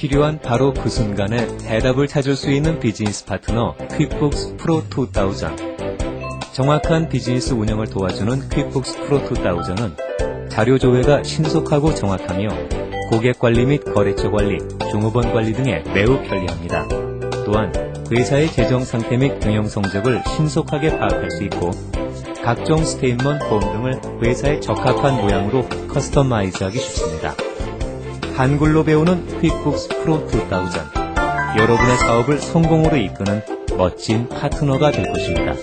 필요한 바로 그 순간에 해답을 찾을 수 있는 비즈니스 파트너 퀵북스 프로 2000. 정확한 비즈니스 운영을 도와주는 퀵북스 프로 2000은 자료 조회가 신속하고 정확하며 고객 관리 및 거래처 관리, 종업원 관리 등에 매우 편리합니다. 또한 회사의 재정 상태 및 경영 성적을 신속하게 파악할 수 있고 각종 스테이트먼트 폼 등을 회사에 적합한 모양으로 커스터마이즈하기 쉽습니다. 한글로 배우는 퀵북스 프로 2000. 여러분의 사업을 성공으로 이끄는 멋진 파트너가 될 것입니다.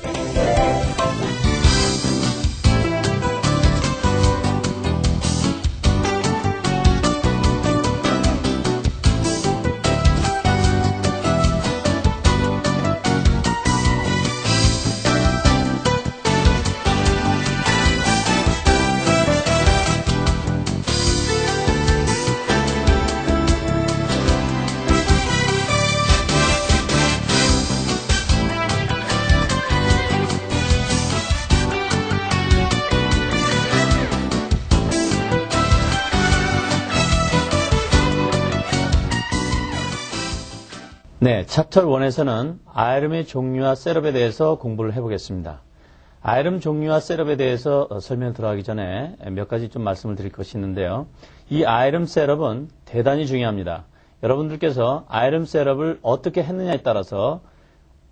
네, 챕터 1에서는 IRM의 종류와 셋업에 대해서 공부를 해보겠습니다. IRM 종류와 셋업에 대해서 설명 들어가기 전에 몇 가지 좀 말씀을 드릴 것이 있는데요. 이 IRM 셋업은 대단히 중요합니다. 여러분들께서 IRM 셋업을 어떻게 했느냐에 따라서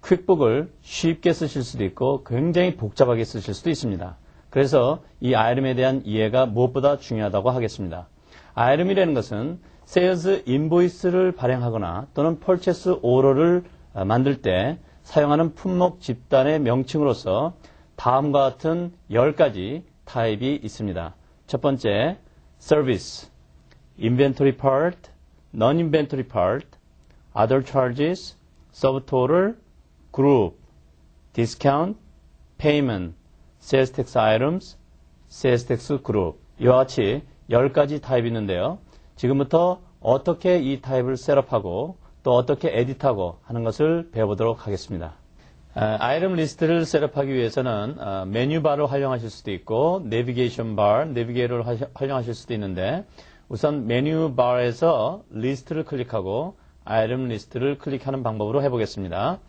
퀵북을 쉽게 쓰실 수도 있고 굉장히 복잡하게 쓰실 수도 있습니다. 그래서 이 IRM에 대한 이해가 무엇보다 중요하다고 하겠습니다. IRM이라는 것은 세일즈 인보이스를 발행하거나 또는 퍼체스 오더를 만들 때 사용하는 품목 집단의 명칭으로서 다음과 같은 10가지 타입이 있습니다. 첫 번째, 서비스, inventory part, non-inventory part, other charges, subtotal, group, discount, payment, sales tax items, sales tax group. 이와 같이 10가지 타입이 있는데요. 지금부터 어떻게 이 타입을 셋업하고 또 어떻게 에디트하고 하는 것을 배워보도록 하겠습니다. 아이템 리스트를 셋업하기 위해서는 메뉴바를 활용하실 수도 있고 내비게이션 바, 내비게이터를 활용하실 수도 있는데 우선 메뉴바에서 리스트를 클릭하고 아이템 리스트를 클릭하는 방법으로 해보겠습니다.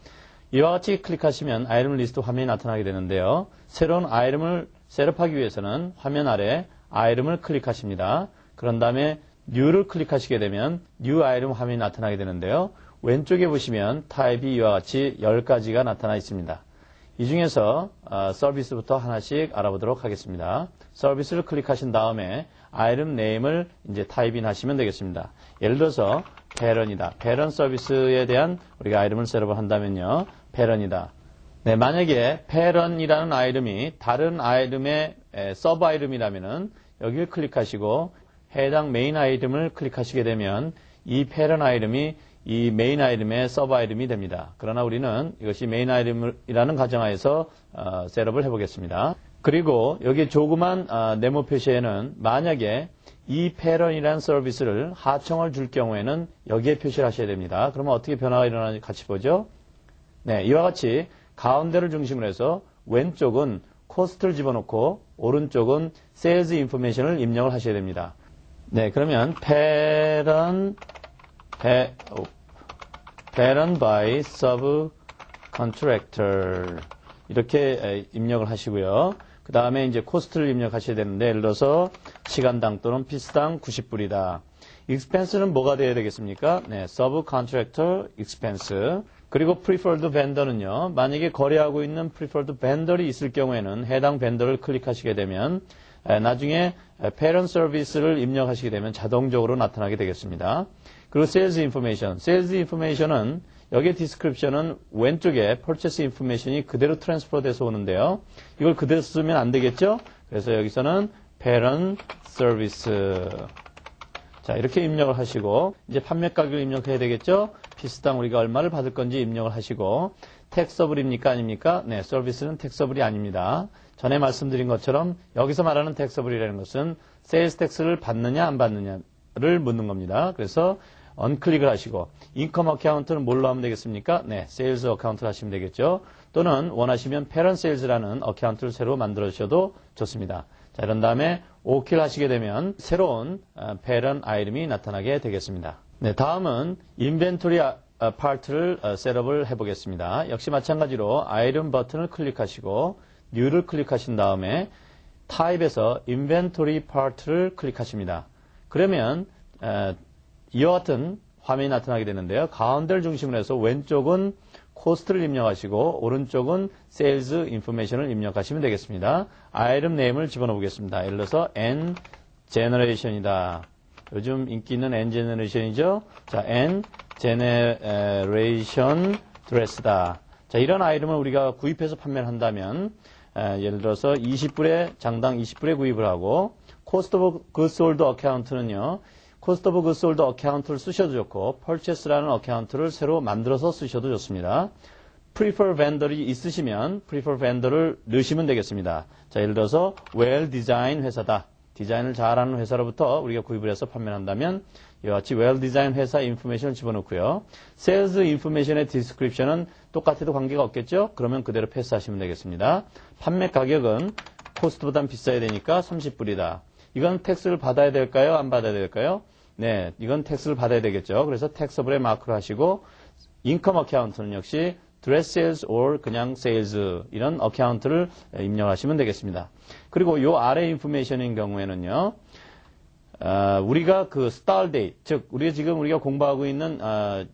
이와 같이 클릭하시면 아이템 리스트 화면이 나타나게 되는데요. 새로운 아이템을 셋업하기 위해서는 화면 아래 아이템을 클릭하십니다. 그런 다음에 New를 클릭하시게 되면 New 아이템 화면이 나타나게 되는데요. 왼쪽에 보시면 타입이 이와 같이 10가지가 나타나 있습니다. 이 중에서 서비스부터 하나씩 알아보도록 하겠습니다. 서비스를 클릭하신 다음에 아이템 네임을 이제 타입인 하시면 되겠습니다. 예를 들어서 패런이다. 패런 서비스에 대한 우리가 아이템을 셋업을 한다면요. 패런이다. 네, 만약에 패런이라는 아이템이 다른 아이템의 서브 아이템이라면은 여기를 클릭하시고 해당 메인 아이템을 클릭하시게 되면 이 패런 아이템이 이 메인 아이템의 서브 아이템이 됩니다. 그러나 우리는 이것이 메인 아이템이라는 가정하에서 셋업을 해보겠습니다. 그리고 여기 조그만 네모 표시에는 만약에 이 패런이라는 서비스를 하청을 줄 경우에는 여기에 표시를 하셔야 됩니다. 그러면 어떻게 변화가 일어나는지 같이 보죠. 네, 이와 같이 가운데를 중심으로 해서 왼쪽은 코스트를 집어넣고 오른쪽은 세일즈 인포메이션을 입력을 하셔야 됩니다. 네, 그러면 패런 by subcontractor 이렇게 입력을 하시고요. 그 다음에 이제 코스트를 입력하셔야 되는데 예를 들어서 시간당 또는 피스당 90불이다. expense는 뭐가 되어야 되겠습니까? 네, subcontractor expense. 그리고 preferred vendor는요. 만약에 거래하고 있는 preferred vendor이 있을 경우에는 해당 vendor를 클릭하시게 되면 나중에 parent service를 입력하시게 되면 자동적으로 나타나게 되겠습니다. 그리고 sales information. sales information은 여기에 description은 왼쪽에 purchase information이 그대로 트랜스퍼 돼서 오는데요. 이걸 그대로 쓰면 안 되겠죠? 그래서 여기서는 parent service. 자, 이렇게 입력을 하시고 이제 판매 가격을 입력해야 되겠죠? 피스당 우리가 얼마를 받을 건지 입력을 하시고 텍서블입니까 아닙니까? 네, 서비스는 텍서블이 아닙니다. 전에 말씀드린 것처럼 여기서 말하는 텍서블이라는 것은 세일스 텍스를 받느냐 안 받느냐를 묻는 겁니다. 그래서 언클릭을 하시고 인컴 어카운트는 뭘로 하면 되겠습니까? 네, 세일즈 어카운트를 하시면 되겠죠. 또는 원하시면 패런 세일즈라는 어카운트를 새로 만들어 주셔도 좋습니다. 자, 이런 다음에 OK를 하시게 되면 새로운 parent 아이템이 나타나게 되겠습니다. 네, 다음은 인벤토리 파트를 셋업을 해보겠습니다. 역시 마찬가지로 아이템 버튼을 클릭하시고 New를 클릭하신 다음에 타입에서 인벤토리 파트를 클릭하십니다. 그러면 이와 같은 화면이 나타나게 되는데요. 가운데를 중심으로 해서 왼쪽은 코스트를 입력하시고 오른쪽은 세일즈 인포메이션을 입력하시면 되겠습니다. 아이템 네임을 집어넣어 보겠습니다. 예를 들어서 N 제너레이션이다. 요즘 인기 있는 N 제너레이션이죠. 자, N 제너레이션 드레스다. 자, 이런 아이템을 우리가 구입해서 판매를 한다면 예를 들어서 20불에 장당 20불에 구입을 하고 코스트 오브 굿스 홀드 어카운트는요. 코스트 오브 굿스 홀드 어카운트를 쓰셔도 좋고 purchase라는 어카운트를 새로 만들어서 쓰셔도 좋습니다. prefer vendor이 있으시면 prefer vendor를 넣으시면 되겠습니다. 자, 예를 들어서 well design 회사다. 디자인을 잘하는 회사로부터 우리가 구입을 해서 판매를 한다면 이와 같이 well design 회사 인포메이션을 집어넣고요. sales 인포메이션의 description은 똑같아도 관계가 없겠죠? 그러면 그대로 패스하시면 되겠습니다. 판매 가격은 코스트보단 비싸야 되니까 30불이다. 이건 텍스를 받아야 될까요? 안 받아야 될까요? 네, 이건 텍스를 받아야 되겠죠. 그래서 텍스블에 마크를 하시고 인컴 어카운트는 역시 dress sales or 그냥 sales 이런 어카운트를 입력하시면 되겠습니다. 그리고 요 아래 인포메이션인 경우에는요. 우리가 그 start date, 즉 우리가 공부하고 있는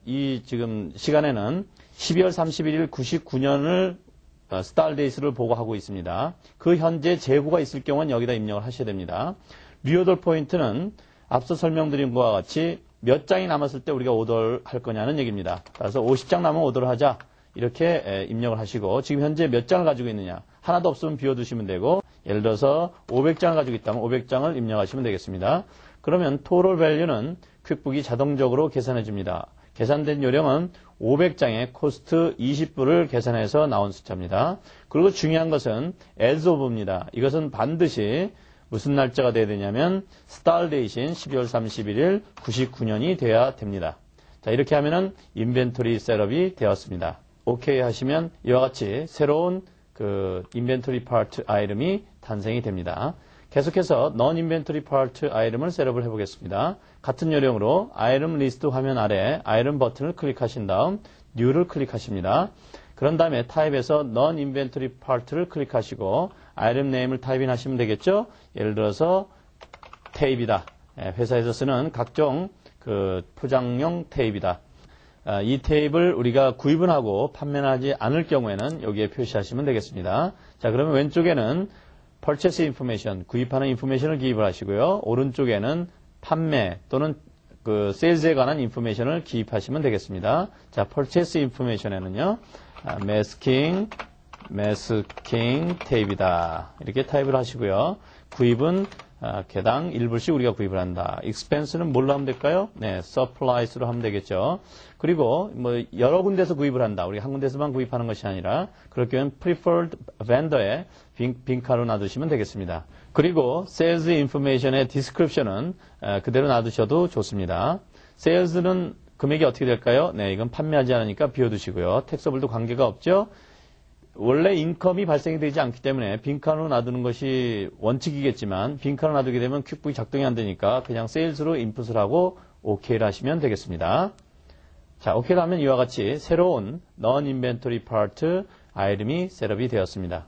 이 지금 시간에는 12월 31일 99년을 start date를 보고하고 있습니다. 그 현재 재고가 있을 경우는 여기다 입력을 하셔야 됩니다. 리오더 포인트는 앞서 설명드린 것과 같이 몇 장이 남았을 때 우리가 오더를 할 거냐는 얘기입니다. 그래서 50장 남으면 오더를 하자. 이렇게 입력을 하시고 지금 현재 몇 장을 가지고 있느냐. 하나도 없으면 비워두시면 되고 예를 들어서 500장을 가지고 있다면 500장을 입력하시면 되겠습니다. 그러면 total value는 퀵북이 자동적으로 계산해 줍니다. 계산된 요령은 500장에 코스트 20불을 계산해서 나온 숫자입니다. 그리고 중요한 것은 as of입니다. 이것은 반드시 무슨 날짜가 돼야 되냐면 start date인 12월 31일 99년이 돼야 됩니다. 자, 이렇게 하면은 인벤토리 셋업이 되었습니다. OK 하시면 이와 같이 새로운 그 인벤토리 파트 아이템이 탄생이 됩니다. 계속해서 non inventory part 아이템을 셋업을 해보겠습니다. 같은 요령으로 아이템 리스트 화면 아래 아이템 버튼을 클릭하신 다음 New를 클릭하십니다. 그런 다음에 타입에서 non inventory part를 클릭하시고 아이템 네임을 타입인 하시면 되겠죠. 예를 들어서 테이프이다. 회사에서 쓰는 각종 그 포장용 테이프이다. 이 테이프를 우리가 구입은 하고 판매는 하지 않을 경우에는 여기에 표시하시면 되겠습니다. 자, 그러면 왼쪽에는 purchase information, 구입하는 인포메이션을 기입을 하시고요. 오른쪽에는 판매 또는 그 세일즈에 관한 인포메이션을 기입하시면 되겠습니다. 자, purchase information에는요. masking 테이프이다. 이렇게 타입을 하시고요. 구입은 개당 1불씩 우리가 구입을 한다. expense는 뭘로 하면 될까요? 네, supplies로 하면 되겠죠. 그리고 뭐 여러 군데서 구입을 한다. 우리가 한 군데서만 구입하는 것이 아니라 그럴 경우는 preferred vendor에 빈칸으로 놔두시면 되겠습니다. 그리고 sales information의 description은 그대로 놔두셔도 좋습니다. sales는 금액이 어떻게 될까요? 네, 이건 판매하지 않으니까 비워두시고요. taxable도 관계가 없죠. 원래 인컴이 발생이 되지 않기 때문에 빈칸으로 놔두는 것이 원칙이겠지만 빈칸으로 놔두게 되면 퀵북이 작동이 안 되니까 그냥 세일즈로 인풋을 하고 OK를 하시면 되겠습니다. 자, OK를 하면 이와 같이 새로운 non-inventory part 아이템이 셋업이 되었습니다.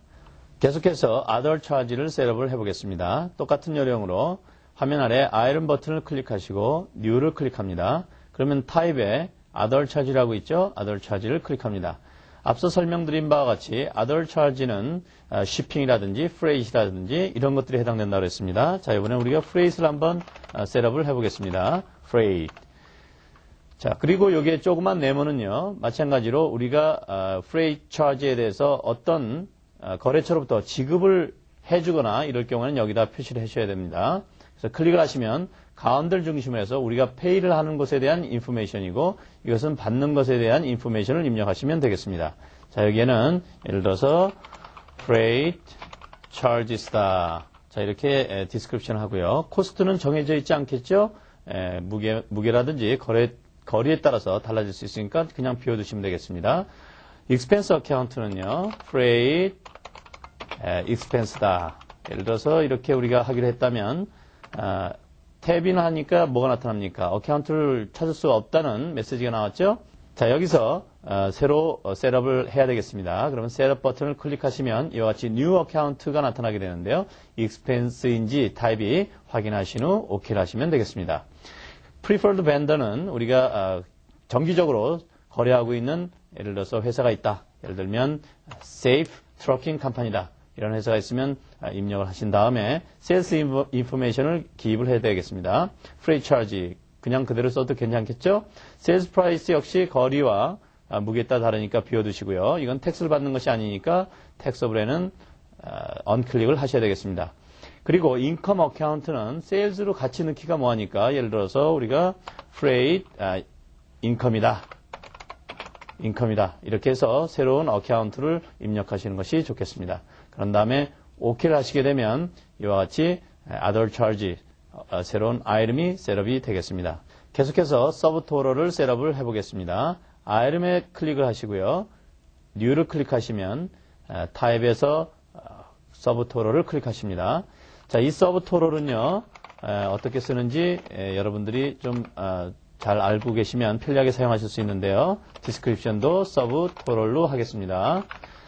계속해서 other charge를 셋업을 해보겠습니다. 똑같은 요령으로 화면 아래 아이템 버튼을 클릭하시고 new를 클릭합니다. 그러면 타입에 other charge라고 있죠? other charge를 클릭합니다. 앞서 설명드린 바와 같이 other charge는 shipping이라든지 freight이라든지 이런 것들이 해당된다고 했습니다. 자, 이번에 우리가 freight을 한번 셋업을 해보겠습니다. freight. 자, 그리고 여기에 조그만 네모는요. 마찬가지로 우리가 freight charge에 대해서 어떤 거래처로부터 지급을 해주거나 이럴 경우에는 여기다 표시를 하셔야 됩니다. 그래서 클릭을 하시면 가운데를 중심으로 해서 우리가 페이를 하는 것에 대한 인포메이션이고 이것은 받는 것에 대한 인포메이션을 입력하시면 되겠습니다. 자, 여기에는 예를 들어서 freight charges다. 자, 이렇게 디스크립션을 하고요. 코스트는 정해져 있지 않겠죠? 무게라든지 거리에 따라서 달라질 수 있으니까 그냥 비워두시면 되겠습니다. expense account는요. freight expense다. 예를 들어서 이렇게 우리가 하기로 했다면 탭이나 하니까 뭐가 나타납니까? 어카운트를 찾을 수 없다는 메시지가 나왔죠? 자, 여기서 새로 셋업을 해야 되겠습니다. 그러면 셋업 버튼을 클릭하시면 이와 같이 New Account가 나타나게 되는데요. Expense인지 타입이 확인하신 후 OK를 하시면 되겠습니다. Preferred Vendor는 우리가 정기적으로 거래하고 있는 예를 들어서 회사가 있다. 예를 들면 Safe Trucking Company다. 이런 회사가 있으면 입력을 하신 다음에 Sales Information을 기입을 해야 되겠습니다. Freight Charge 그냥 그대로 써도 괜찮겠죠? Sales Price 역시 거리와 무게에 따라 다르니까 비워두시고요. 이건 텍스를 받는 것이 아니니까 텍스업에는 언클릭을 하셔야 되겠습니다. 그리고 인컴 어카운트는 세일즈로 같이 넣기가 뭐하니까 예를 들어서 우리가 Freight 인컴이다. 이렇게 해서 새로운 어카운트를 입력하시는 것이 좋겠습니다. 그런 다음에 OK를 하시게 되면 이와 같이 Other Charge 새로운 아이템이 셋업이 되겠습니다. 계속해서 서브토럴을 셋업을 해보겠습니다. 아이템에 클릭을 하시고요. New를 클릭하시면 타입에서 서브토럴을 클릭하십니다. 자, 이 서브토럴은요 어떻게 쓰는지 여러분들이 좀 잘 알고 계시면 편리하게 사용하실 수 있는데요. 디스크립션도 서브토럴로 하겠습니다.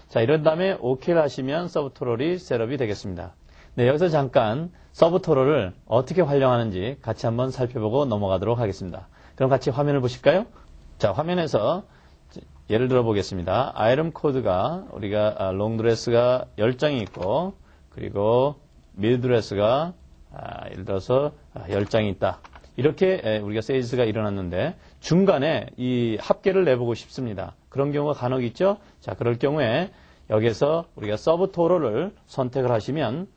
자, 이런 다음에 OK를 하시면 서브토럴이 셋업이 되겠습니다. 네, 여기서 잠깐 서브토럴을 어떻게 활용하는지 같이 한번 살펴보고 넘어가도록 하겠습니다. 그럼 같이 화면을 보실까요? 자, 화면에서 예를 들어 보겠습니다. 아이템 코드가 우리가 롱드레스가 10장이 있고 그리고 밀드레스가 예를 들어서 10장이 있다. 이렇게 우리가 세일즈가 일어났는데 중간에 이 합계를 내보고 싶습니다. 그런 경우가 간혹 있죠? 자, 그럴 경우에 여기서 우리가 서브토럴을 선택을 하시면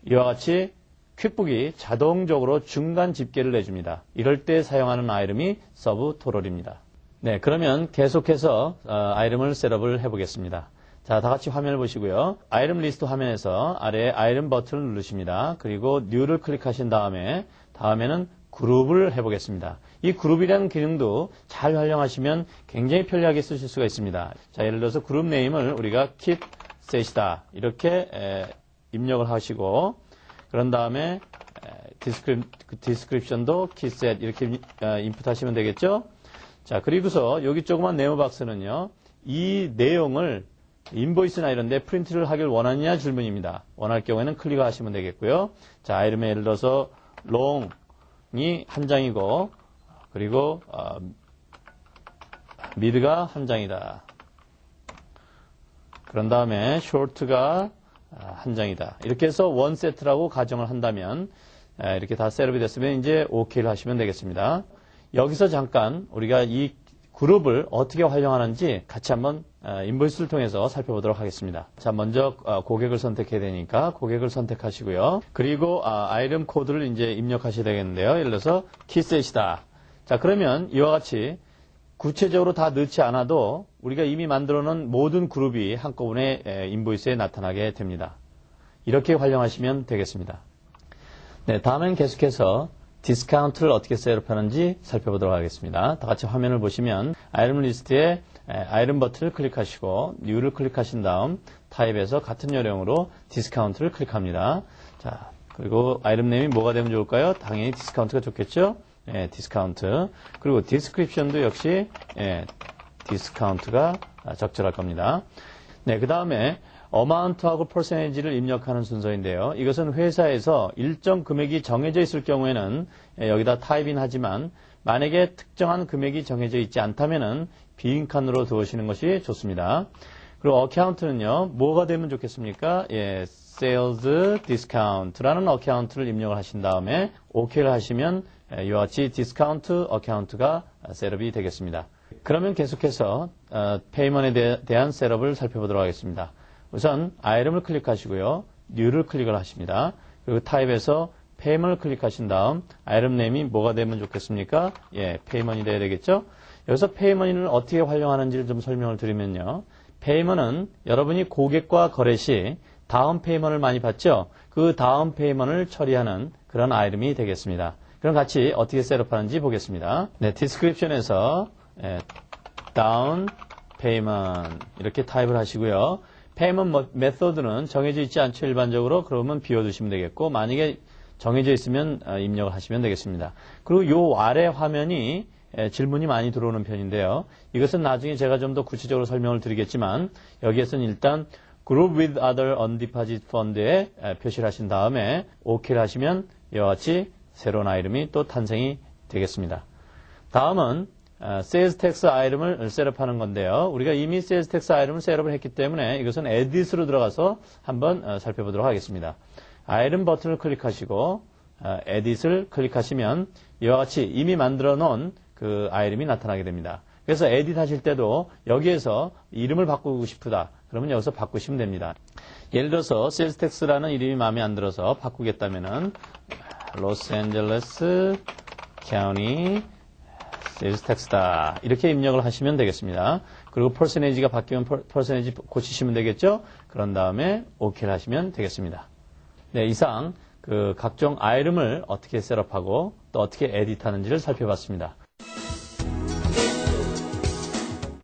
이와 같이 퀵북이 자동적으로 중간 집계를 내줍니다. 이럴 때 사용하는 아이템이 서브토럴입니다. 네, 그러면 계속해서 아이템을 셋업을 해보겠습니다. 자, 다 같이 화면을 보시고요. 아이템 리스트 화면에서 아래에 아이템 버튼을 누르십니다. 그리고 New를 클릭하신 다음에는 그룹을 해보겠습니다. 이 그룹이라는 기능도 잘 활용하시면 굉장히 편리하게 쓰실 수가 있습니다. 자, 예를 들어서 그룹 네임을 우리가 keep set이다. 이렇게 입력을 하시고 그런 다음에 디스크립션도 keep set 이렇게 인풋하시면 되겠죠? 자, 그리고서 여기 조그만 네모 박스는요. 이 내용을 인보이스나 이런 데 프린트를 하길 원하느냐 질문입니다. 원할 경우에는 클릭하시면 되겠고요. 자, 아이템에 예를 들어서 롱이 한 장이고 그리고 미드가 한 장이다. 그런 다음에 숏가 한 장이다. 이렇게 해서 원 세트라고 가정을 한다면 이렇게 다 셋업이 됐으면 이제 OK를 하시면 되겠습니다. 여기서 잠깐 우리가 이 그룹을 어떻게 활용하는지 같이 한번 인보이스를 통해서 살펴보도록 하겠습니다. 자, 먼저 고객을 선택해야 되니까 고객을 선택하시고요. 그리고 아이템 코드를 이제 입력하셔야 되겠는데요. 예를 들어서 키셋이다. 자, 그러면 이와 같이 구체적으로 다 넣지 않아도 우리가 이미 만들어 놓은 모든 그룹이 한꺼번에 인보이스에 나타나게 됩니다. 이렇게 활용하시면 되겠습니다. 네, 다음엔 계속해서 디스카운트를 어떻게 셋업하는지 살펴보도록 하겠습니다. 다 같이 화면을 보시면 아이템 리스트에 아이템 버튼을 클릭하시고 New를 클릭하신 다음 타입에서 같은 요령으로 디스카운트를 클릭합니다. 자, 그리고 아이템 네임이 뭐가 되면 좋을까요? 당연히 디스카운트가 좋겠죠? 디스카운트. 그리고 디스크립션도 역시 디스카운트가 적절할 겁니다. 네, 그 다음에 어마운트하고 퍼센티지를 입력하는 순서인데요. 이것은 회사에서 일정 금액이 정해져 있을 경우에는 여기다 타입인 하지만 만약에 특정한 금액이 정해져 있지 않다면은 빈칸으로 두시는 것이 좋습니다. 그리고 어카운트는요. 뭐가 되면 좋겠습니까? Sales Discount라는 어카운트를 입력을 하신 다음에 OK를 하시면 이와 같이 디스카운트 어카운트가 셋업이 되겠습니다. 그러면 계속해서 페이먼에 대한 셋업을 살펴보도록 하겠습니다. 우선 아이템을 클릭하시고요. New를 클릭을 하십니다. 그리고 타입에서 페이먼을 클릭하신 다음 아이템 네임이 뭐가 되면 좋겠습니까? 페이먼이 돼야 되겠죠? 여기서 페이먼을 어떻게 활용하는지를 좀 설명을 드리면요. 페이먼은 여러분이 고객과 거래 시 다음 페이먼을 많이 받죠? 그 다음 페이먼을 처리하는 그런 아이템이 되겠습니다. 그럼 같이 어떻게 셋업하는지 보겠습니다. 네, 디스크립션에서 다운 페이먼 이렇게 타입을 하시고요. 페이먼트 메소드는 정해져 있지 않죠, 일반적으로. 그러면 비워두시면 되겠고, 만약에 정해져 있으면 입력을 하시면 되겠습니다. 그리고 요 아래 화면이 질문이 많이 들어오는 편인데요. 이것은 나중에 제가 좀 더 구체적으로 설명을 드리겠지만, 여기에서는 일단 Group with other undeposited fund에 표시를 하신 다음에 OK를 하시면 이와 같이 새로운 아이템이 또 탄생이 되겠습니다. 다음은 Sales Tax 아이템을 셋업하는 건데요. 우리가 이미 Sales Tax 아이템을 셋업을 했기 때문에 이것은 Edit으로 들어가서 한번 살펴보도록 하겠습니다. 아이템 버튼을 클릭하시고 Edit을 클릭하시면 이와 같이 이미 만들어 놓은 그 아이템이 나타나게 됩니다. 그래서 에딧 하실 때도 여기에서 이름을 바꾸고 싶다. 그러면 여기서 바꾸시면 됩니다. 예를 들어서 Sales Tax라는 이름이 마음에 안 들어서 바꾸겠다면은 로스앤젤레스 County Sales Tax다. 이렇게 입력을 하시면 되겠습니다. 그리고 퍼센테이지가 바뀌면 퍼센테이지 고치시면 되겠죠? 그런 다음에 OK를 하시면 되겠습니다. 네, 이상 그 각종 아이템을 어떻게 셋업하고 또 어떻게 에딧하는지를 살펴봤습니다.